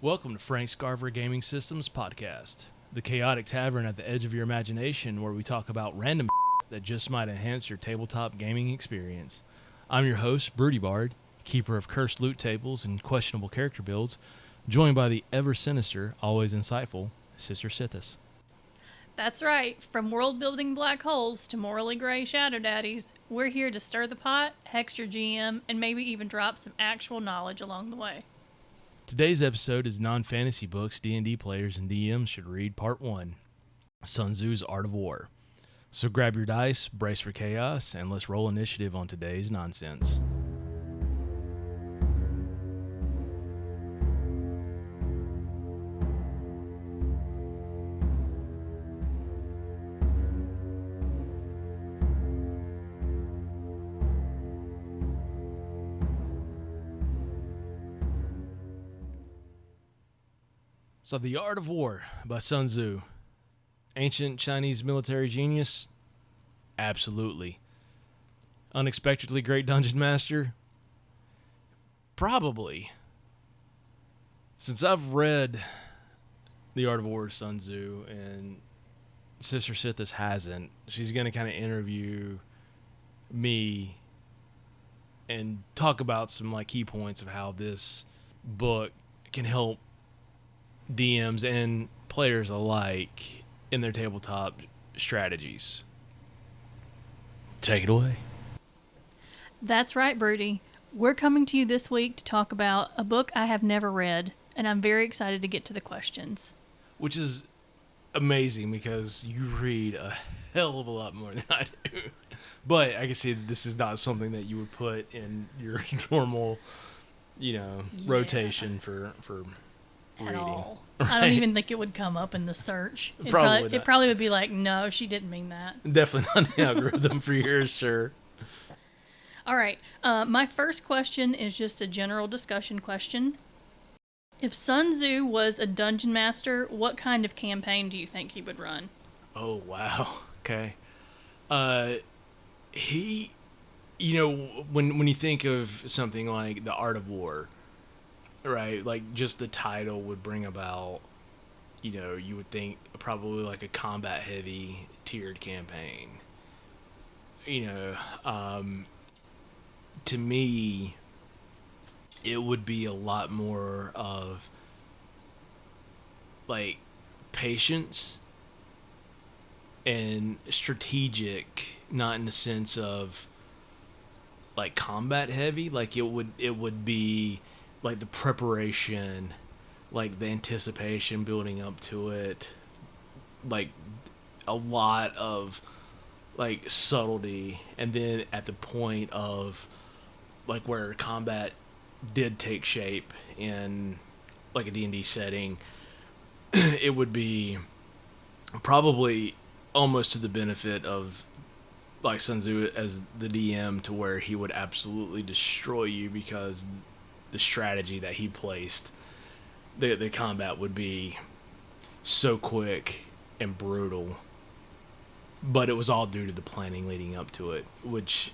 Welcome to Frank Scarver Gaming Systems Podcast, the chaotic tavern at the edge of your imagination where we talk about random that just might enhance your tabletop gaming experience. I'm your host, Broody Bard, keeper of cursed loot tables and questionable character builds, joined by the ever-sinister, always insightful, Sister Sithis. That's right. From world-building black holes to morally gray shadow daddies, we're here to stir the pot, hex your GM, and maybe even drop some actual knowledge along the way. Today's episode is non-fantasy books D&D players and DMs should read Part 1, Sun Tzu's Art of War. So grab your dice, brace for chaos, and let's roll initiative on today's nonsense. So The Art of War by Sun Tzu. Ancient Chinese military genius? Absolutely. Unexpectedly great dungeon master? Probably. Since I've read The Art of War of Sun Tzu and Sister Sithis hasn't, she's going to kind of interview me and talk about some key points of how this book can help DMs and players alike in their tabletop strategies. Take it away. That's right, Broody. We're coming to you this week to talk about a book I have never read, and I'm very excited to get to the questions. Which is amazing because you read a hell of a lot more than I do. But I can see this is not something that you would put in your normal, rotation for At reading. all. Right? I don't even think it would come up in the search. It probably would be like, no, she didn't mean that. Definitely not the algorithm for yours, sure. All right. My first question is just a general discussion question. If Sun Tzu was a dungeon master, what kind of campaign do you think he would run? Oh, wow. Okay. He, when you think of something like The Art of War, right, just the title would bring about, you would think probably a combat heavy tiered campaign. To me, it would be a lot more of patience and strategic, not in the sense of combat heavy. It would be the preparation, the anticipation building up to it, a lot of subtlety, and then at the point of where combat did take shape in a D&D setting, it would be probably almost to the benefit of Sun Tzu as the DM, to where he would absolutely destroy you because the strategy that he placed, the combat would be so quick and brutal, but it was all due to the planning leading up to it, which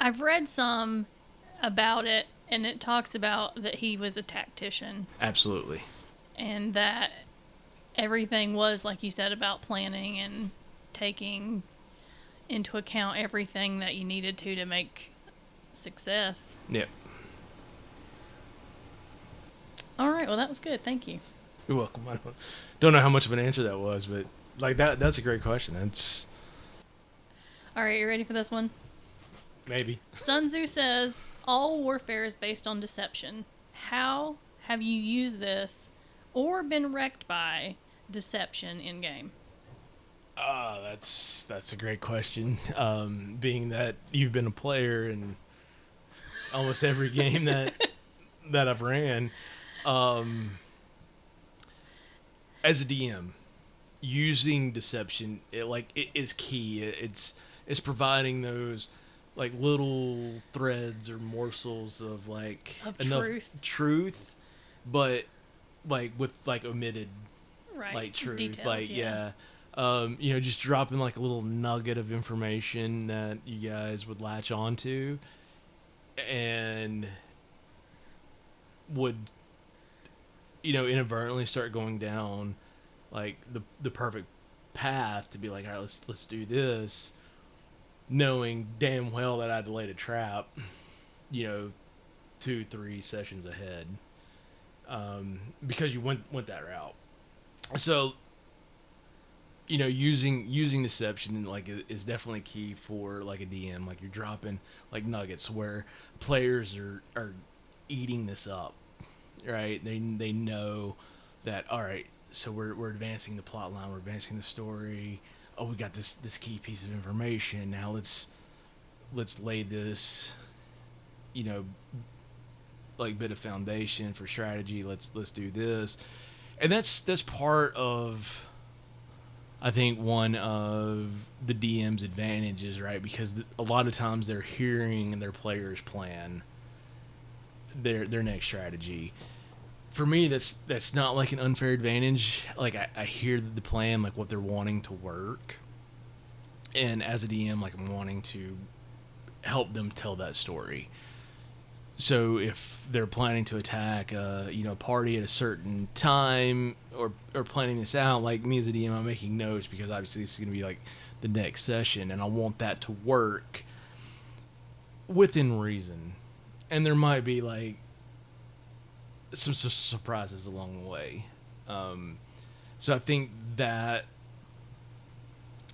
I've read some about it, and it talks about that he was a tactician. Absolutely. And that everything was, like you said, about planning and taking into account everything that you needed to make success. Yep. All right, well, that was good. Thank you. You're welcome. I don't know how much of an answer that was, but that's a great question. That's all right. You ready for this one? Maybe. Sun Tzu says all warfare is based on deception. How have you used this or been wrecked by deception in game? That's a great question. Being that you've been a player in almost every game that I've ran, as a DM, using deception, it is key. It's providing those little threads or morsels of enough truth, but with omitted truth, details, yeah. Just dropping a little nugget of information that you guys would latch onto, and would, you know, inadvertently start going down like the perfect path to be like, all right, let's do this, knowing damn well that I had to lay a trap, you know, 2-3 sessions ahead, because you went that route. So, you know, using deception like is definitely key for like a DM. Like you're dropping like nuggets where players are eating this up, right? They know that, all right, so we're advancing the plot line, we're advancing the story. Oh, we got this key piece of information. Now let's lay this, you know, like bit of foundation for strategy. Let's do this, and that's part of, I think, one of the DM's advantages, right? Because a lot of times they're hearing their players plan their next strategy. For me, that's not like an unfair advantage. Like I hear the plan, like what they're wanting to work, and as a DM, like I'm wanting to help them tell that story. So if they're planning to attack, you know, party at a certain time, or planning this out, like me as a DM, I'm making notes because obviously this is going to be like the next session, and I want that to work within reason. And there might be like some surprises along the way. So I think that,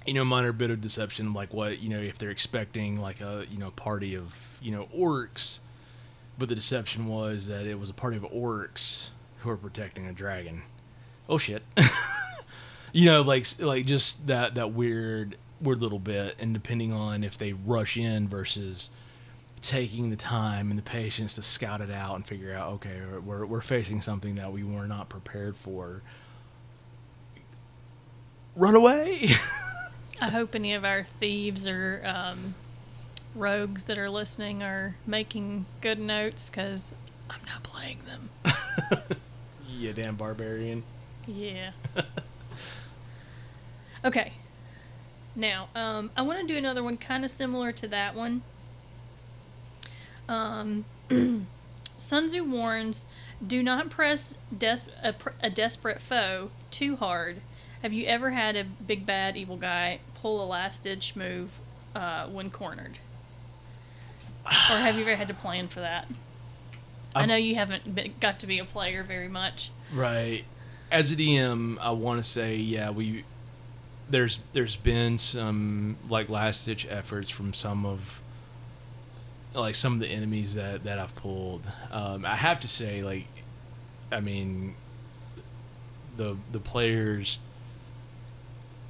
you know, minor bit of deception, like what, you know, if they're expecting like a, you know, party of, you know, orcs, but the deception was that it was a party of orcs who are protecting a dragon. Oh shit. You know, like just that weird little bit, and depending on if they rush in versus taking the time and the patience to scout it out and figure out, okay, we're facing something that we were not prepared for. Run away. I hope any of our thieves or rogues that are listening are making good notes, because I'm not playing them. You damn barbarian. Yeah. Okay. Now, I want to do another one kind of similar to that one. Sun Tzu warns, do not press a desperate foe too hard. Have you ever had a big bad evil guy pull a last-ditch move when cornered? Or have you ever had to plan for that? I know you haven't got to be a player very much. Right. As a DM, I want to say, yeah, there's been some like last-ditch efforts from some of the enemies that I've pulled. I have to say, like, I mean, the players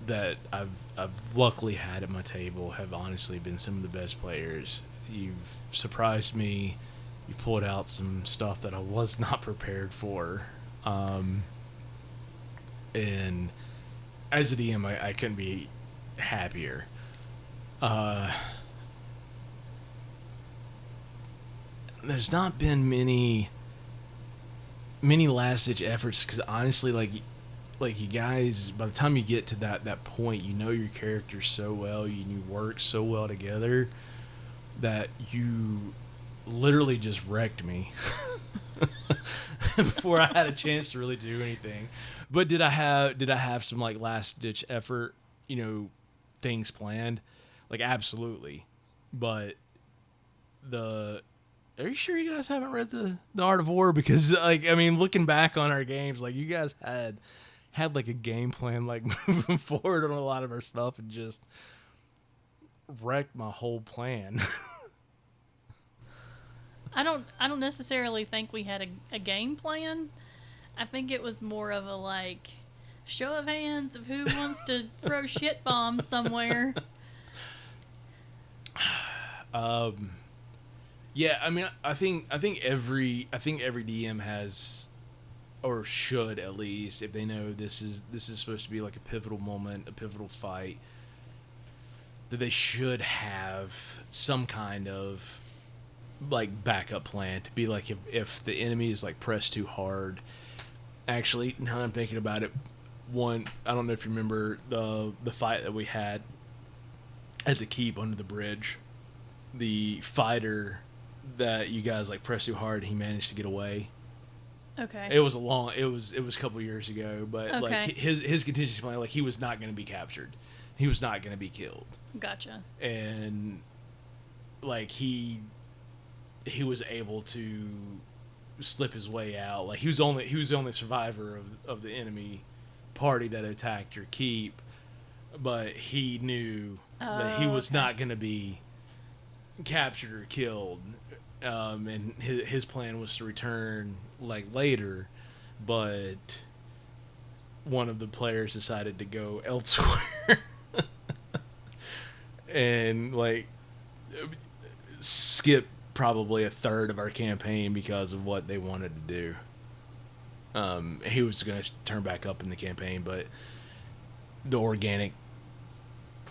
that I've luckily had at my table have honestly been some of the best players. You've surprised me. You pulled out some stuff that I was not prepared for. And as a DM, I couldn't be happier. There's not been many last-ditch efforts, because honestly, like you guys, by the time you get to that point, you know your characters so well, you work so well together, that you literally just wrecked me before I had a chance to really do anything. But did I have some like last-ditch effort, you know, things planned? Like, absolutely. But are you sure you guys haven't read the Art of War? Because, like, I mean, looking back on our games, like, you guys had like a game plan, like, moving forward on a lot of our stuff, and just wrecked my whole plan. I don't necessarily think we had a game plan. I think it was more of a, like, show of hands of who wants to throw shit bombs somewhere. Yeah, I mean, I think every DM has, or should at least, if they know this is supposed to be like a pivotal moment, a pivotal fight, that they should have some kind of like backup plan to be like, if the enemy is like pressed too hard. Actually, now I'm thinking about it, I don't know if you remember the fight that we had at the keep under the bridge. The fighter that you guys like pressed too hard, he managed to get away. Okay. It was a couple years ago, but like Okay. his contingency plan, like he was not going to be captured, he was not going to be killed, Gotcha. and like he was able to slip his way out. Like he was the only survivor of the enemy party that attacked your keep, but he knew that he was okay. not going to be captured or killed, and his plan was to return like later, but one of the players decided to go elsewhere and like skip probably a third of our campaign because of what they wanted to do. He was going to turn back up in the campaign, but the organic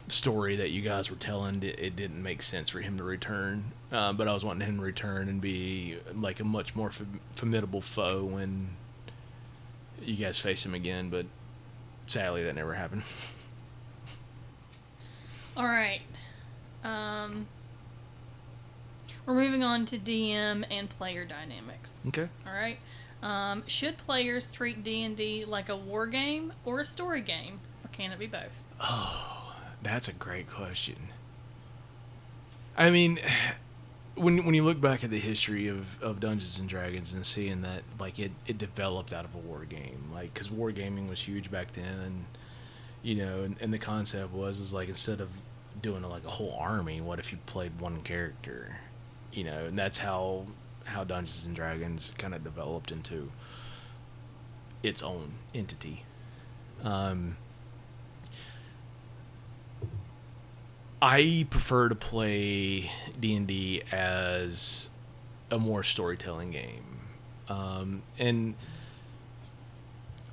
story that you guys were telling, it didn't make sense for him to return. But I was wanting him to return and be like a much more formidable foe when you guys face him again. But sadly, that never happened. All right. We're moving on to DM and player dynamics. Okay. All right. Should players treat D&D like a war game or a story game, or can it be both? Oh, that's a great question. I mean, when you look back at the history of Dungeons and Dragons and seeing that like it developed out of a war game, like because wargaming was huge back then, you know, and the concept was like instead of doing like a whole army, what if you played one character, you know, and that's how Dungeons and Dragons kind of developed into its own entity. I prefer to play D&D as a more storytelling game, and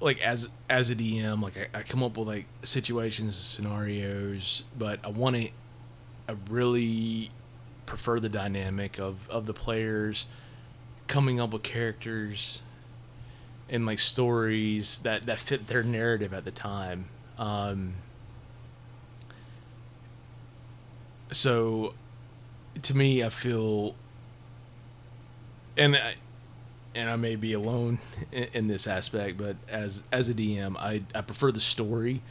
like as a DM, like I come up with like situations and scenarios, but I really prefer the dynamic of the players coming up with characters and like stories that fit their narrative at the time. So to me, I feel, and I may be alone in this aspect, but as a DM, I prefer the story,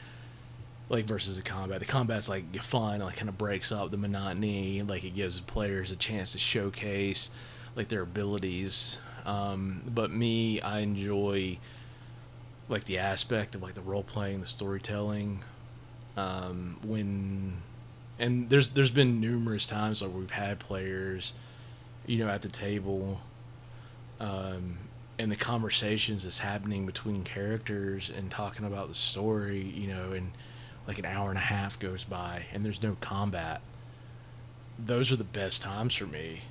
like versus the combat. The combat's like fun, like kind of breaks up the monotony, like it gives players a chance to showcase like their abilities. But me, I enjoy like the aspect of like the role playing, the storytelling. And there's been numerous times like we've had players, you know, at the table, and the conversations that's happening between characters and talking about the story, you know, and like an hour and a half goes by and there's no combat. Those are the best times for me,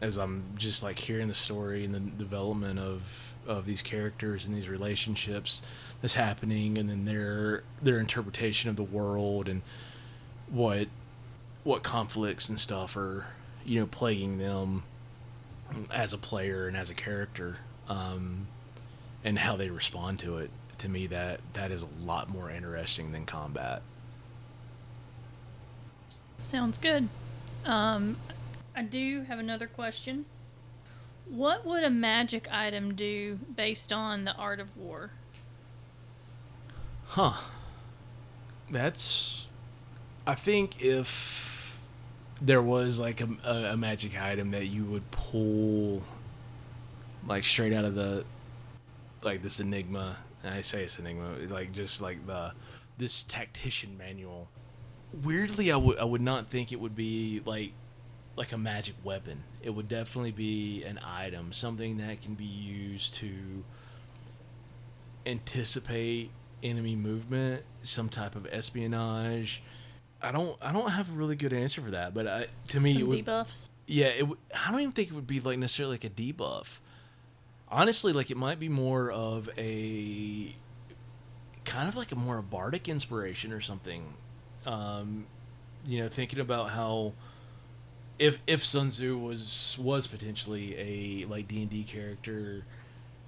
as I'm just like hearing the story and the development of these characters and these relationships that's happening, and then their interpretation of the world and what conflicts and stuff are, you know, plaguing them as a player and as a character, and how they respond to it. To me, that is a lot more interesting than combat. Sounds good. I do have another question. What would a magic item do based on the art of war? Huh. That's, I think if there was like a magic item that you would pull like straight out of the, like this enigma, and I say it's enigma, like just like this tactician manual. Weirdly, I would not think it would be like a magic weapon. It would definitely be an item, something that can be used to anticipate enemy movement, some type of espionage. I don't have a really good answer for that, but to me, Some it would, debuffs? yeah, I don't even think it would be like necessarily like a debuff. Honestly, like it might be more of a kind of like a more bardic inspiration or something. You know, thinking about how if Sun Tzu was potentially a like D&D character,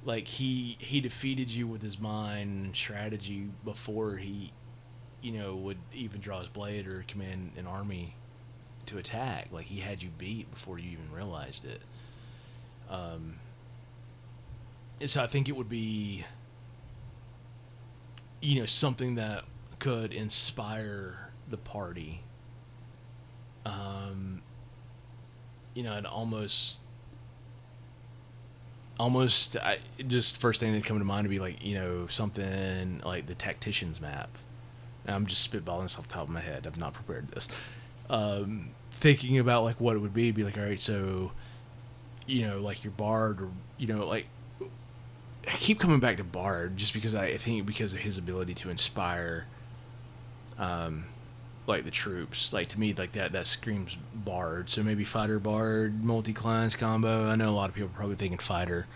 like he defeated you with his mind and strategy before he, you know, would even draw his blade or command an army to attack. Like he had you beat before you even realized it. And so I think it would be, something that could inspire the party. And just first thing that come to mind would be like, something like the Tactician's map. And I'm just spitballing this off the top of my head. I've not prepared this. Thinking about like what it would be like, all right, so, like your Bard, or, like, I keep coming back to Bard just because I think because of his ability to inspire, like the troops. Like to me, like that screams Bard. So maybe Fighter Bard multi-class combo. I know a lot of people are probably thinking Fighter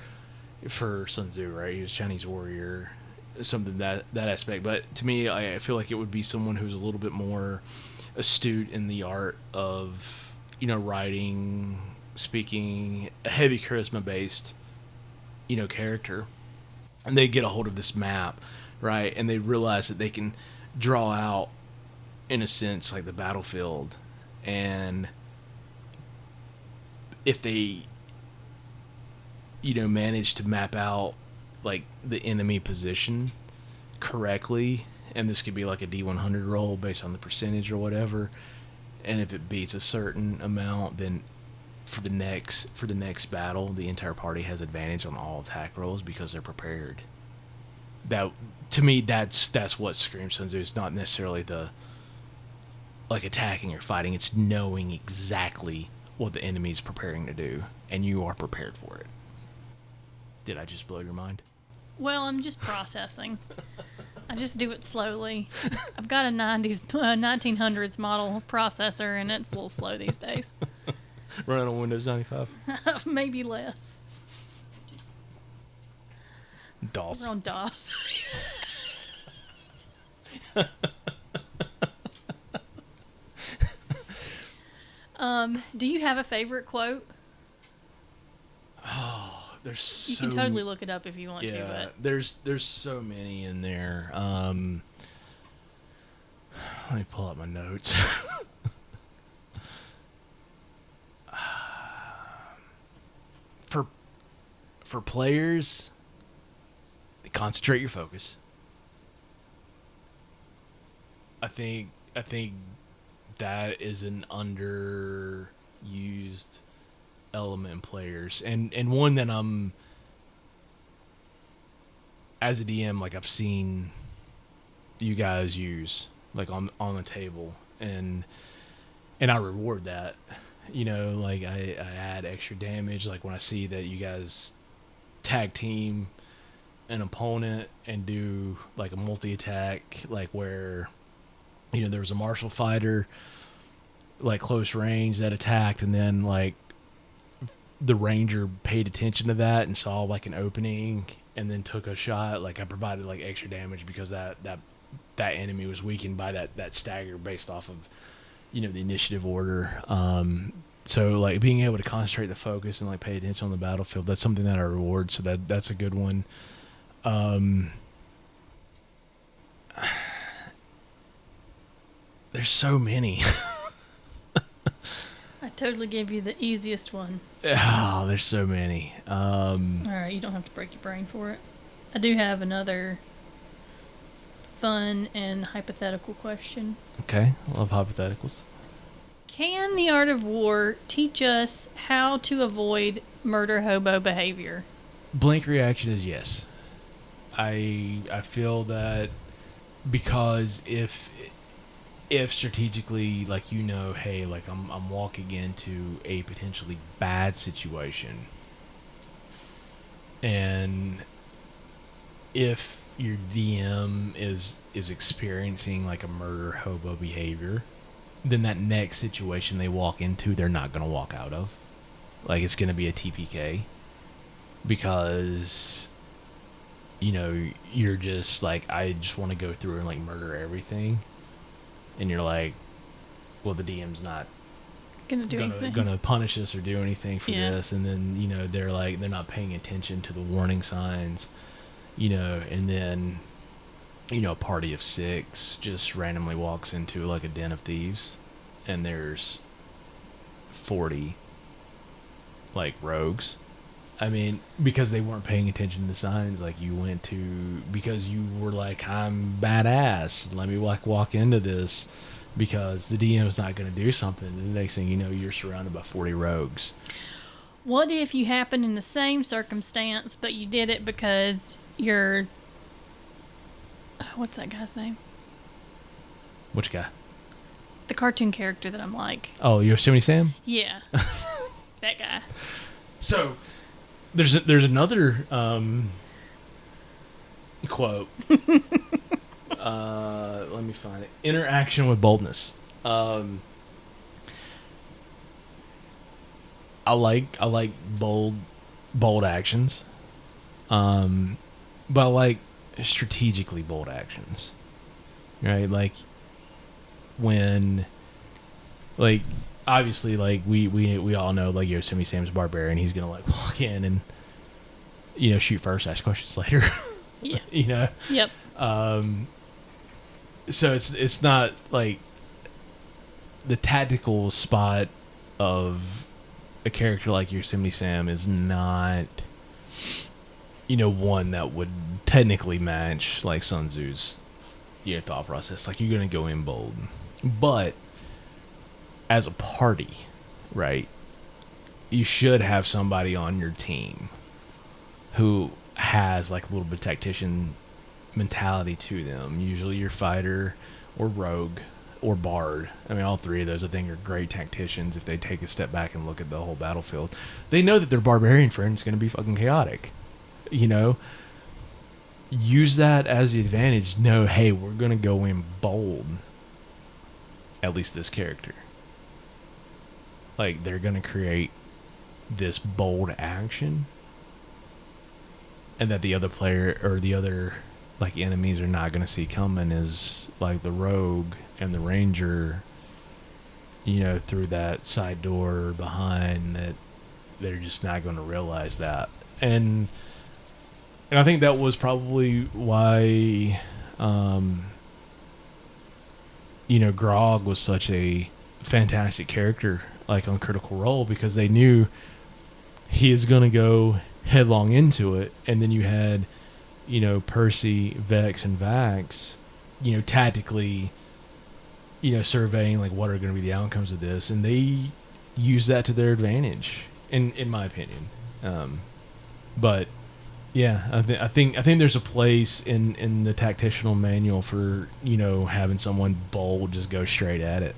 for Sun Tzu, right? He was a Chinese warrior, something that aspect. But to me, I feel like it would be someone who's a little bit more astute in the art of, writing, speaking, a heavy charisma based, character. And they get a hold of this map, right? And they realize that they can draw out, in a sense, like the battlefield. And if they, manage to map out like the enemy position correctly, and this could be like a D100 roll based on the percentage or whatever, and if it beats a certain amount, then for the next battle, the entire party has advantage on all attack rolls because they're prepared. That, to me, that's what screams Sun Tzu. It's not necessarily the like attacking or fighting. It's knowing exactly what the enemy's preparing to do, and you are prepared for it. Did I just blow your mind? Well, I'm just processing. I just do it slowly. I've got a 1900s model processor, and it's a little slow these days. Running on Windows 95? Maybe less. DOS. We're on DOS. Do you have a favorite quote? Oh, there's You can totally look it up if you want to. But there's so many in there. Let me pull out my notes. For players, concentrate your focus. I think that is an underused element in players, and one that I'm, as a DM, like I've seen you guys use like on the table, and I reward that. Like I add extra damage, like when I see that you guys tag team an opponent and do like a multi-attack, like where there was a martial fighter like close range that attacked, and then like the ranger paid attention to that and saw like an opening and then took a shot. Like I provided like extra damage because that enemy was weakened by that stagger based off of the initiative order. So like being able to concentrate the focus and like pay attention on the battlefield, that's something that I reward. So that's a good one. There's so many. I totally gave you the easiest one. Oh, there's so many. All right, you don't have to break your brain for it. I do have another fun and hypothetical question. Okay, I love hypotheticals. Can the art of war teach us how to avoid murder hobo behavior? Blank reaction is yes. I feel that because if strategically, like hey, like I'm walking into a potentially bad situation, and if your DM is experiencing like a murder hobo behavior, then that next situation they walk into, they're not going to walk out of. Like it's going to be a TPK because you're just like, I just want to go through and like murder everything, and you're like, well, the DM's not gonna punish us or do anything for this, and then they're like, they're not paying attention to the warning signs, and then a party of 6 just randomly walks into like a den of thieves, and there's 40 like rogues. I mean, because they weren't paying attention to the signs, like you went to, because you were like, I'm badass. Let me walk into this, because the DM's not going to do something. And the next thing you know, you're surrounded by 40 rogues. What if you happen in the same circumstance, but you did it because you're... What's that guy's name? Which guy? The cartoon character that I'm like. Oh, Yosemite Sam? Yeah. That guy. So, there's another quote. Let me find it. Interaction with boldness. I like bold actions. But I like strategically bold actions. Right? Like when, like, obviously, like we all know, like, Yosemite Sam's a barbarian. He's gonna like walk in and, you know, shoot first, ask questions later. Yeah. You know. Yep. So it's not like the tactical spot of a character like Yosemite Sam is not, you know, one that would technically match like Sun Tzu's, you know, thought process. Like, you're gonna go in bold, but as a party, right, you should have somebody on your team who has like a little bit of tactician mentality to them. Usually your fighter or rogue or bard. I mean, all three of those I think are great tacticians if they take a step back and look at the whole battlefield. They know that their barbarian friend is going to be fucking chaotic. You know? Use that as the advantage. Know, hey, we're going to go in bold. At least this character. Like, they're going to create this bold action, and that the other player or the other, like, enemies are not going to see coming is, like, the rogue and the ranger, you know, through that side door behind, that they're just not going to realize that. And I think that was probably why, you know, Grog was such a fantastic character, like, on Critical Role, because they knew he is going to go headlong into it. And then you had, you know, Percy, Vex, and Vax, you know, tactically, you know, surveying, like, what are going to be the outcomes of this, and they use that to their advantage, in my opinion. But yeah, I think there's a place in the tactitional manual for, you know, having someone bold just go straight at it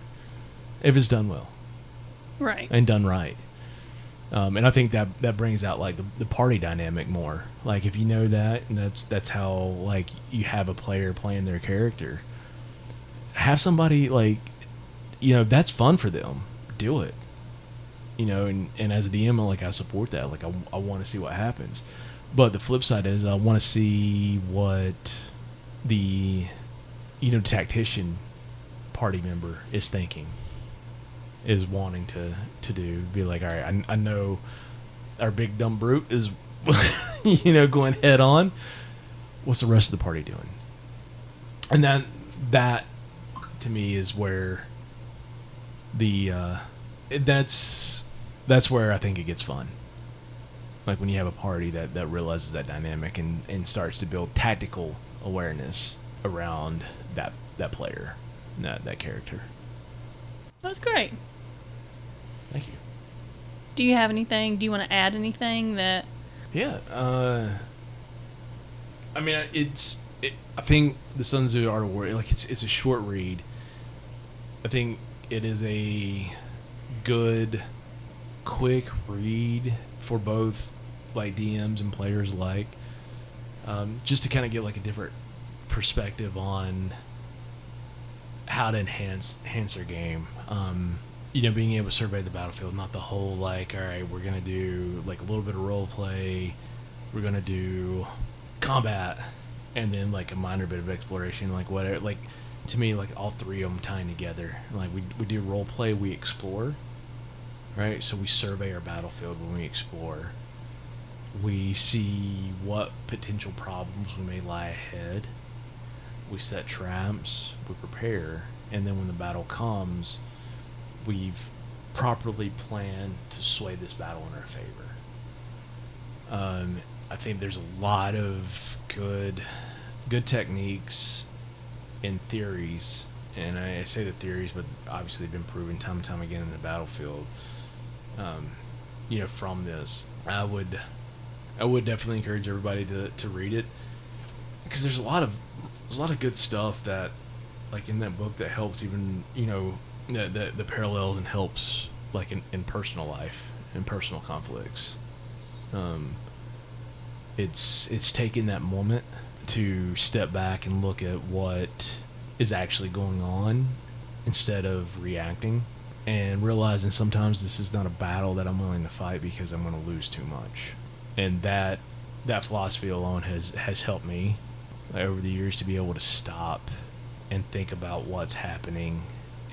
if it's done well, right, and done right. And I think that brings out, like, the party dynamic more. Like, if you know that, and that's how, like, you have a player playing their character. Have somebody, like, you know, that's fun for them. Do it. You know, and as a DM, like, I support that. Like, I want to see what happens. But the flip side is I want to see what the, you know, tactician party member is thinking, is wanting to do. Be like, all right, I know our big dumb brute is, you know, going head on. What's the rest of the party doing? And then that to me is where the that's where I think it gets fun. Like, when you have a party that realizes that dynamic and starts to build tactical awareness around that player, that character. That's great. Thank you. Do you have anything? Do you want to add anything that? Yeah. I mean, I think the Sun Tzu Art of War, like, it's a short read. I think it is a good, quick read for both, like, DMs and players alike, just to kind of get, like, a different perspective on how to enhance their game. You know, being able to survey the battlefield, not the whole, like, all right, we're gonna do, like, a little bit of role play, we're gonna do combat, and then, like, a minor bit of exploration, like, whatever. Like, to me, like, all three of them tying together. Like, we do role play, we explore, right? So we survey our battlefield when we explore. We see what potential problems we may lie ahead. We set traps, we prepare, and then when the battle comes, we've properly planned to sway this battle in our favor. I think there's a lot of good techniques and theories, and I say the theories, but obviously they've been proven time and time again in the battlefield. From this, I would definitely encourage everybody to read it, because there's a lot of good stuff that, like, in that book, that helps, even the parallels, and helps, like, in personal life, in personal conflicts. It's taking that moment to step back and look at what is actually going on instead of reacting, and realizing sometimes this is not a battle that I'm willing to fight because I'm going to lose too much. And that philosophy alone has helped me over the years to be able to stop and think about what's happening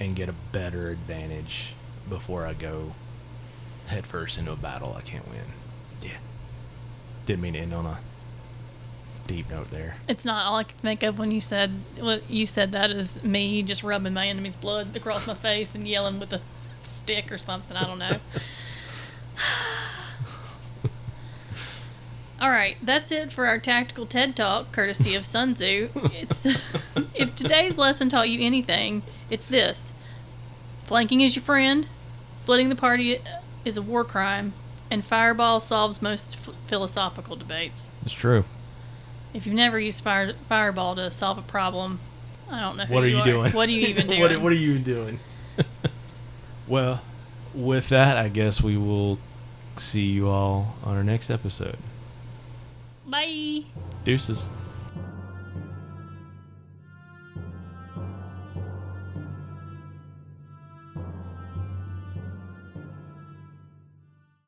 and get a better advantage before I go headfirst into a battle I can't win. Yeah. Didn't mean to end on a deep note there. It's not. All I could think of when you said that is me just rubbing my enemy's blood across my face and yelling with a stick or something. I don't know. All right, that's it for our tactical TED Talk, courtesy of Sun Tzu. If today's lesson taught you anything, it's this: flanking is your friend, splitting the party is a war crime, and Fireball solves most philosophical debates. It's true. If you've never used Fireball to solve a problem, I don't know who what are you doing. What are you even doing? What are you even doing? Well, with that, I guess we will see you all on our next episode. Bye. Deuces.